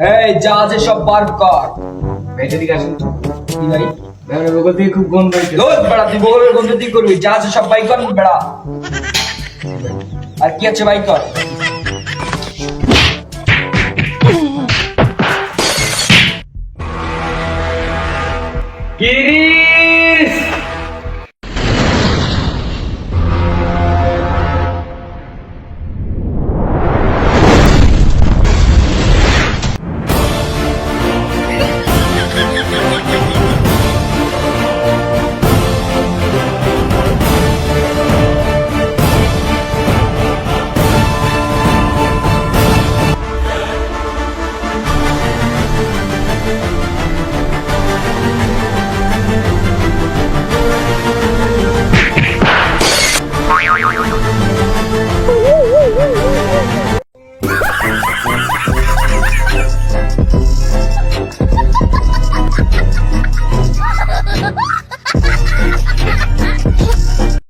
এই যা আছে সব বার কর। এটা দিকে আসুন কি ভাই? আমার বগল থেকে খুব গন্ধ হইছে। দোষ বেড়া, তুই বগলের গন্ধ তুই করবি, যা আছে সব বাই কর বেড়া। আর কি আছে বাই কর। গিরি